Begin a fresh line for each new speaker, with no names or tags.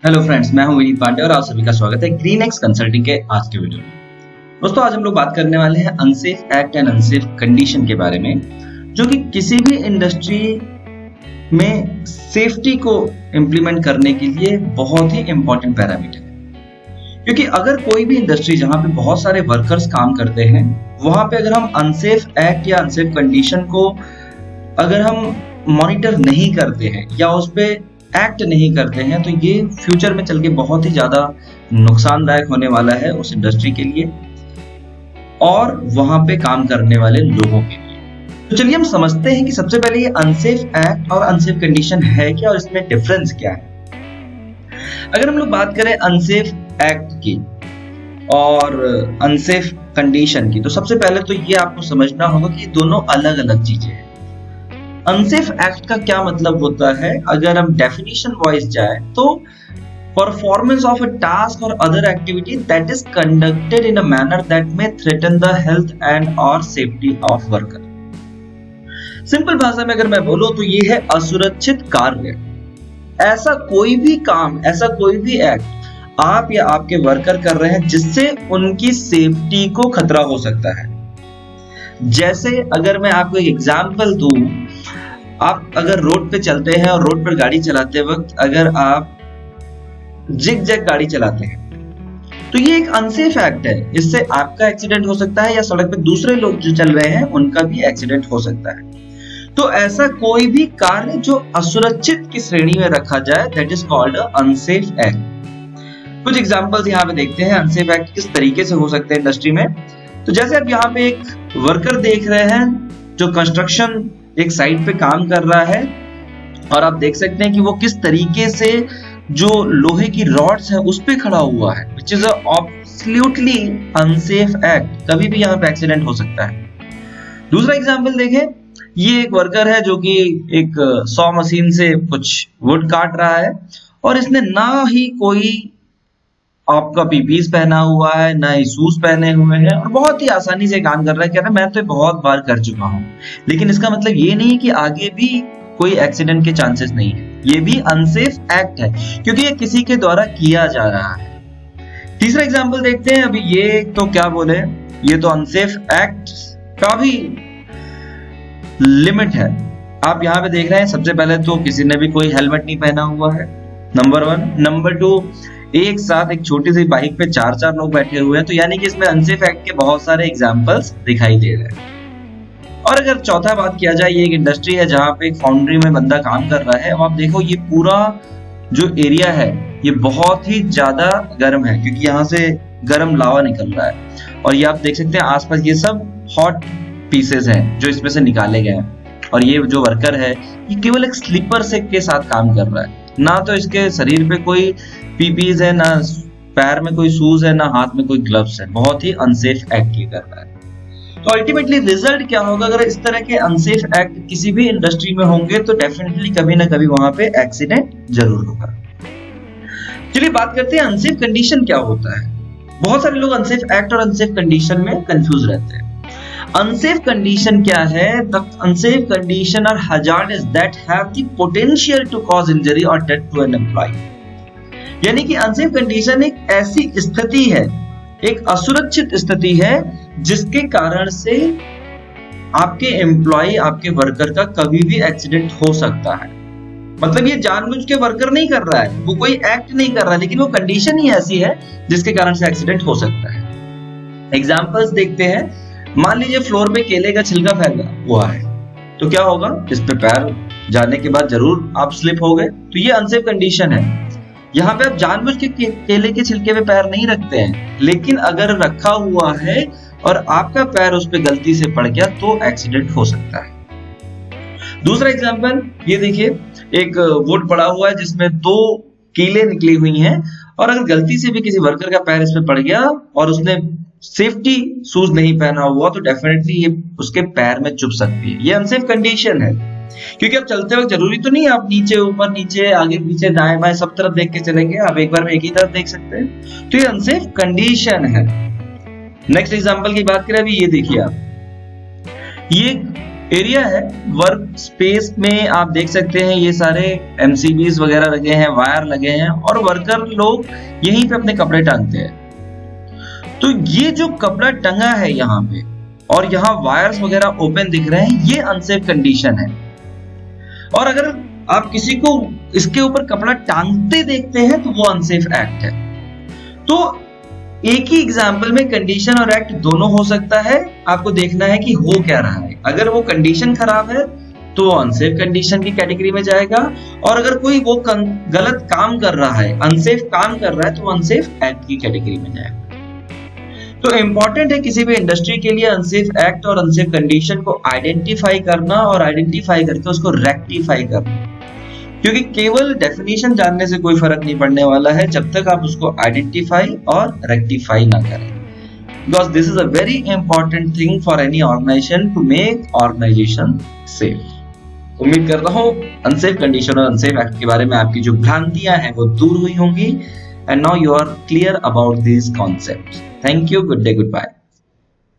Hello friends, मैं हूं विनीत पांडे और आप सभी का स्वागत है ग्रीन एक्स कंसल्टिंग के आज के वीडियो में। दोस्तों, आज हम लोग बात करने वाले हैं unsafe act and unsafe condition के बारे में, जो कि किसी भी इंडस्ट्री में सेफ्टी को इम्प्लीमेंट करने के लिए बहुत ही इंपॉर्टेंट पैरामीटर है। क्योंकि अगर कोई भी इंडस्ट्री जहां पे बहुत सारे वर्कर्स काम करते हैं, वहां पे अगर हम अनसेफ एक्ट या अनसेफ कंडीशन को अगर हम मॉनिटर नहीं करते हैं या उस पे एक्ट नहीं करते हैं, तो ये फ्यूचर में चल के बहुत ही ज्यादा नुकसानदायक होने वाला है उस इंडस्ट्री के लिए और वहां पे काम करने वाले लोगों के लिए। तो चलिए हम समझते हैं कि सबसे पहले ये अनसेफ एक्ट और अनसेफ कंडीशन है क्या और इसमें डिफरेंस क्या है। अगर हम लोग बात करें अनसेफ एक्ट की और अनसेफ कंडीशन की, तो सबसे पहले तो ये आपको समझना होगा कि ये दोनों अलग अलग चीजें हैं। अनसेफ एक्ट का क्या मतलब होता है, अगर हम डेफिनेशन वाइज जाए तो परफॉर्मेंस ऑफ अ टास्क और other activity that is conducted in a manner that may threaten the health and और सेफ्टी ऑफ वर्कर। सिंपल भाषा में अगर मैं बोलूं तो ये है असुरक्षित कार्य। ऐसा कोई भी काम, ऐसा कोई भी एक्ट आप या आपके वर्कर कर रहे हैं जिससे उनकी सेफ्टी को खतरा हो सकता है। जैसे अगर मैं आपको एक एग्जांपल दूं, आप अगर रोड पे चलते हैं और रोड पर गाड़ी चलाते वक्त अगर आप जिग जैग गाड़ी चलाते हैं, तो ये एक अनसेफ एक्ट है। इससे आपका एक्सीडेंट हो सकता है या सड़क पे दूसरे लोग जो चल रहे हैं उनका भी एक्सीडेंट हो सकता है। तो ऐसा कोई भी कार्य जो असुरक्षित की श्रेणी में रखा जाए, that is called unsafe act. कुछ एग्जांपल्स यहाँ पे देखते हैं अनसेफ एक्ट किस तरीके से हो सकते हैं इंडस्ट्री में। तो जैसे आप यहाँ पे एक वर्कर देख रहे हैं जो कंस्ट्रक्शन एक साइड पे काम कर रहा है, और आप देख सकते हैं कि वो किस तरीके से जो लोहे की रॉड्स है उस पे खड़ा हुआ है, which is absolutely unsafe act। कभी भी यहाँ पे एक्सीडेंट हो सकता है। दूसरा एग्जांपल देखें, ये एक वर्कर है जो कि एक सॉ मशीन से कुछ वुड काट रहा है और इसने ना ही कोई आपका पीपीस पहना हुआ है, ना ही शूज पहने हुए हैं और बहुत ही आसानी से काम कर रहा है। कह रहा है मैं तो बहुत बार कर चुका हूं, लेकिन इसका मतलब ये नहीं है कि आगे भी कोई एक्सीडेंट के चांसेस नहीं है। ये भी अनसेफ एक्ट है क्योंकि ये किसी के द्वारा किया जा रहा है। तीसरा एग्जांपल देखते हैं। अभी ये तो क्या बोले, ये तो अनसेफ एक्ट का भी लिमिट है। आप यहाँ पे देख रहे हैं, सबसे पहले तो किसी ने भी कोई हेलमेट नहीं पहना हुआ है, नंबर 1। नंबर 2, एक साथ एक छोटी सी बाइक पे 4 लोग बैठे हुए हैं, तो यानी कि इसमें अनसेफ एक्ट के बहुत सारे एग्जांपल्स दिखाई दे रहे हैं। और अगर चौथा बात किया जाए, ये एक इंडस्ट्री है जहां पे एक फाउंड्री में बंदा काम कर रहा है। अब आप देखो ये पूरा जो एरिया है ये बहुत ही ज्यादा गर्म है क्योंकि यहाँ से गर्म लावा निकल रहा है, और ये आप देख सकते हैं आसपास ये सब हॉट पीसेस हैं जो इसमें से निकाले गए हैं। और ये जो वर्कर है ये केवल एक स्लीपर से के साथ काम कर रहा है, ना तो इसके शरीर पे कोई पीपीज है, ना पैर में कोई शूज है, ना हाथ में कोई ग्लव्स है। बहुत ही अनसेफ एक्ट ये कर रहा है। तो अल्टीमेटली रिजल्ट क्या होगा, अगर इस तरह के अनसेफ एक्ट किसी भी इंडस्ट्री में होंगे तो डेफिनेटली कभी ना कभी वहां पे एक्सीडेंट जरूर होगा। चलिए बात करते हैं अनसेफ कंडीशन क्या होता है। बहुत सारे लोग अनसेफ एक्ट और अनसेफ कंडीशन में कंफ्यूज रहते हैं। अनसेफ कंडीशन क्या है? The unsafe condition are hazards that have the potential to cause injury or death to an employee। यानी कि अनसेफ कंडीशन एक ऐसी स्थिति है, एक असुरक्षित स्थिति है जिसके कारण से आपके एम्प्लॉय, आपके वर्कर का कभी भी एक्सीडेंट हो सकता है। मतलब ये जानबूझ के वर्कर नहीं कर रहा है, वो कोई एक्ट नहीं कर रहा है, लेकिन वो कंडीशन ही ऐसी है जिसके कारण से एक्सीडेंट हो सकता है। एग्जांपल्स देखते हैं। मान लीजिए फ्लोर पे केले का छिलका फैला हुआ है, तो क्या होगा, इस पे पैर जाने के बाद जरूर आप स्लिप हो गए, तो ये अनसेफ कंडीशन है। यहाँ पे आप जानबूझ के केले के छिलके पे पैर नहीं रखते हैं, लेकिन अगर रखा हुआ है और आपका पैर उस पे गलती से पड़ गया तो एक्सीडेंट हो सकता है। दूसरा एग्जांपल ये देखिए, एक वुड पड़ा हुआ है जिसमें 2 कीलें निकली हुई हैं, और अगर गलती से भी किसी वर्कर का पैर इस पे पड़ गया और उसने सेफ्टी शूज नहीं पहना हुआ तो डेफिनेटली ये उसके पैर में चुभ सकती है। ये अनसेफ कंडीशन है क्योंकि अब चलते वक्त जरूरी तो नहीं आप नीचे ऊपर नीचे आगे पीछे दाएं बाएं सब तरफ देख के चलेंगे, आप एक बार में एक ही तरफ देख सकते हैं, तो ये अनसेफ कंडीशन है। नेक्स्ट एग्जांपल की बात करें, अभी ये देखिए आप, ये एरिया है, वर्क स्पेस में आप देख सकते हैं ये सारे एमसीबीज वगैरह लगे हैं, वायर लगे हैं और वर्कर लोग यहीं पे अपने कपड़े टांगते हैं। तो ये जो कपड़ा टंगा है यहाँ पे और यहाँ वायर्स वगैरह ओपन दिख रहे हैं, ये अनसेफ कंडीशन है। और अगर आप किसी को इसके ऊपर कपड़ा टांगते देखते हैं तो वो अनसेफ एक्ट है। तो एक ही एग्जाम्पल में कंडीशन और एक्ट दोनों हो सकता है, आपको देखना है कि हो क्या रहा है। अगर वो कंडीशन खराब है तो वो अनसेफ कंडीशन की कैटेगरी में जाएगा, और अगर कोई वो गलत काम कर रहा है, अनसेफ काम कर रहा है, तो अनसेफ एक्ट की कैटेगरी में जाएगा। तो इंपॉर्टेंट है किसी भी इंडस्ट्री के लिए अनसेफ एक्ट और अनसेफ कंडीशन को आइडेंटिफाई करना और आइडेंटिफाई करके उसको रेक्टिफाई करना, क्योंकि केवल डेफिनेशन जानने से कोई फर्क नहीं पड़ने वाला है जब तक आप उसको आइडेंटिफाई और रेक्टिफाई ना करें। Because this is a very important thing for any organization to make organization safe. उम्मीद करता हूँ अनसेफ कंडीशन और अनसेफ एक्ट के बारे में आपकी जो भ्रांतियां हैं वो दूर हुई होंगी, and now you are clear about these concepts. Thank you. Good day. Goodbye.